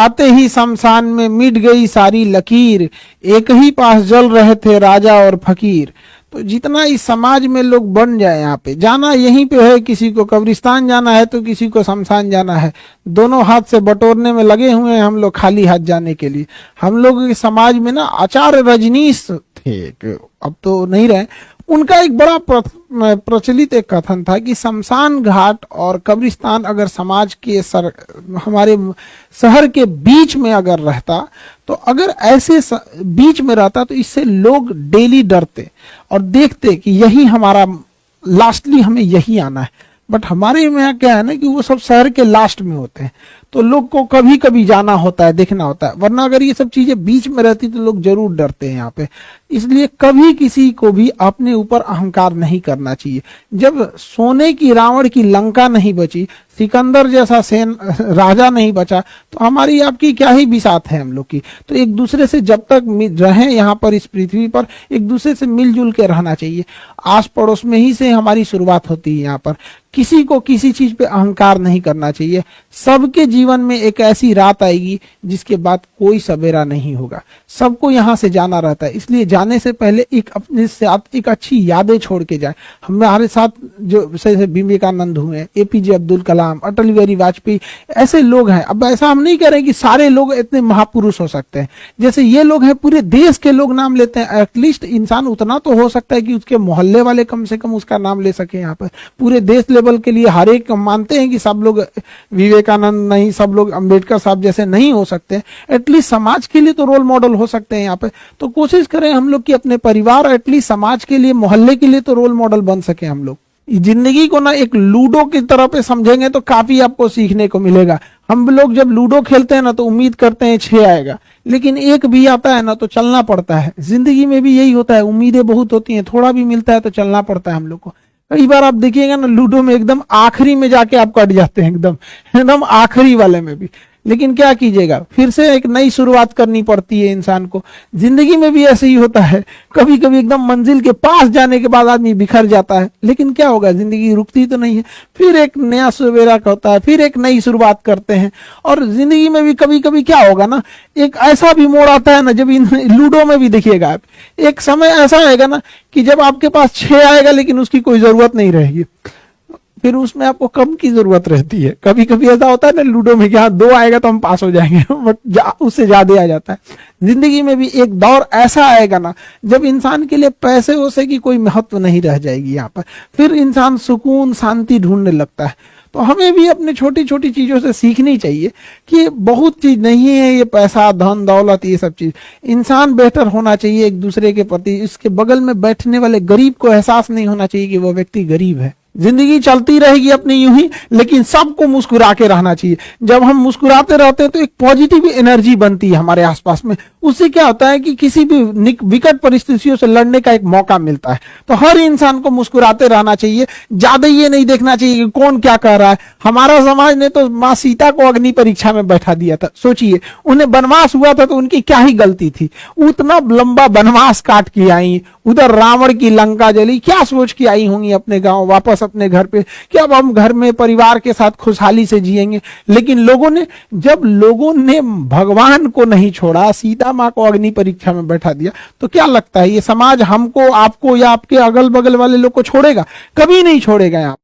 जाते ही शमशान में मिट गई सारी लकीर, एक ही पास जल रहे थे राजा और फकीर। तो जितना इस समाज में लोग बन जाए, यहाँ पे जाना यहीं पे है, किसी को कब्रिस्तान जाना है तो किसी को शमशान जाना है, दोनों हाथ से बटोरने में लगे हुए हैं हम लोग खाली हाथ जाने के लिए। हम लोग के समाज में ना आचार्य रजनीश थे, अब तो नहीं रहे, उनका एक बड़ा प्रचलित एक कथन था कि शमशान घाट और कब्रिस्तान अगर समाज के हमारे शहर के बीच में अगर रहता, तो अगर ऐसे बीच में रहता तो इससे लोग डेली डरते और देखते कि यही हमारा लास्टली हमें यही आना है। बट हमारे यहाँ क्या है ना कि वो सब शहर के लास्ट में होते हैं, तो लोग को कभी कभी जाना होता है, देखना होता है, वरना अगर ये सब चीजें बीच में रहती तो लोग जरूर डरते हैं यहाँ पे। इसलिए कभी किसी को भी अपने ऊपर अहंकार नहीं करना चाहिए। जब सोने की रावण की लंका नहीं बची, सिकंदर जैसा राजा नहीं बचा, तो हमारी आपकी क्या ही बिसात है हम लोग की। तो एक दूसरे से जब तक रहे यहाँ पर इस पृथ्वी पर, एक दूसरे से मिलजुल के रहना चाहिए। आस पड़ोस में ही से हमारी शुरुआत होती है यहाँ पर। किसी को किसी चीज पे अहंकार नहीं करना चाहिए। सबके जीवन में एक ऐसी रात आएगी जिसके बाद कोई सवेरा नहीं होगा। सबको यहाँ से जाना रहता है, इसलिए जाने से पहले एक अपने साथ एक अच्छी यादें छोड़ के जाए। हमारे साथ जो जैसे विवेकानंद हुए, एपीजे अब्दुल कलाम, अटल बिहारी वाजपेयी, ऐसे लोग हैं। अब ऐसा हम नहीं कह रहे कि सारे लोग इतने महापुरुष हो सकते हैं, जैसे ये लोग हैं पूरे देश के लोग नाम लेते हैं। एटलीस्ट इंसान उतना तो हो सकता है कि उसके मोहल्ले वाले कम से कम उसका नाम ले सके। यहाँ पर पूरे देश लेवल के लिए हर एक मानते हैं कि सब लोग विवेकानंद नहीं, सब लोग अंबेडकर साहब जैसे नहीं हो सकते, एटलीस्ट समाज के लिए तो रोल मॉडल हो सकते हैं यहाँ पे। तो कोशिश करें हम लोग कि अपने परिवार, एटलीस्ट समाज के लिए, मोहल्ले के लिए तो रोल मॉडल बन सके हम लोग। जिंदगी को ना एक लूडो की तरह पे समझेंगे तो काफी आपको सीखने को मिलेगा। हम लोग जब लूडो खेलते हैं ना तो उम्मीद करते हैं 6 आएगा, लेकिन एक भी आता है ना तो चलना पड़ता है। जिंदगी में भी यही होता है, उम्मीदें बहुत होती हैं, थोड़ा भी मिलता है तो चलना पड़ता है हम लोग को। कई बार आप देखिएगा ना लूडो में एकदम आखिरी में जाके आप कट जाते हैं, एकदम आखिरी वाले में भी। लेकिन क्या कीजिएगा, फिर से एक नई शुरुआत करनी पड़ती है इंसान को। जिंदगी में भी ऐसे ही होता है, कभी कभी एकदम मंजिल के पास जाने के बाद आदमी बिखर जाता है, लेकिन क्या होगा, जिंदगी रुकती तो नहीं है। फिर एक नया सवेरा होता है, फिर एक नई शुरुआत करते हैं। और जिंदगी में भी कभी कभी क्या होगा ना, एक ऐसा भी मोड़ आता है ना, जब लूडो में भी देखिएगा आप, एक समय ऐसा आएगा ना कि जब आपके पास 6 आएगा लेकिन उसकी कोई जरूरत नहीं रहेगी, फिर उसमें आपको कम की जरूरत रहती है। कभी कभी ऐसा होता है ना लूडो में कि हाँ 2 आएगा तो हम पास हो जाएंगे, बट उससे ज्यादा आ जाता है। जिंदगी में भी एक दौर ऐसा आएगा ना जब इंसान के लिए पैसे वैसे की कोई महत्व नहीं रह जाएगी यहाँ पर। फिर इंसान सुकून शांति ढूंढने लगता है। तो हमें भी अपने छोटी छोटी चीजों से सीखनी चाहिए कि बहुत चीज नहीं है ये पैसा, धन, दौलत, ये सब चीज। इंसान बेहतर होना चाहिए एक दूसरे के प्रति। इसके बगल में बैठने वाले गरीब को एहसास नहीं होना चाहिए कि वो व्यक्ति गरीब है। जिंदगी चलती रहेगी अपनी यूं ही, लेकिन सबको मुस्कुरा के रहना चाहिए। जब हम मुस्कुराते रहते हैं तो एक पॉजिटिव एनर्जी बनती है हमारे आसपास में। उससे क्या होता है कि किसी भी विकट परिस्थितियों से लड़ने का एक मौका मिलता है। तो हर इंसान को मुस्कुराते रहना चाहिए। ज्यादा ये नहीं देखना चाहिए कि कौन क्या कह रहा है। हमारा समाज ने तो माँ सीता को अग्नि परीक्षा में बैठा दिया था। सोचिए, उन्हें वनवास हुआ था तो उनकी क्या ही गलती थी। उतना लंबा वनवास काट के आई, उधर रावण की लंका जली, क्या सोच के आई होंगी अपने गांव वापस अपने घर पे कि अब हम घर में परिवार के साथ खुशहाली से जिएंगे। लेकिन जब लोगों ने भगवान को नहीं छोड़ा, सीता माँ को अग्नि परीक्षा में बैठा दिया, तो क्या लगता है ये समाज हमको, आपको या आपके अगल बगल वाले लोग को छोड़ेगा? कभी नहीं छोड़ेगा। यहाँ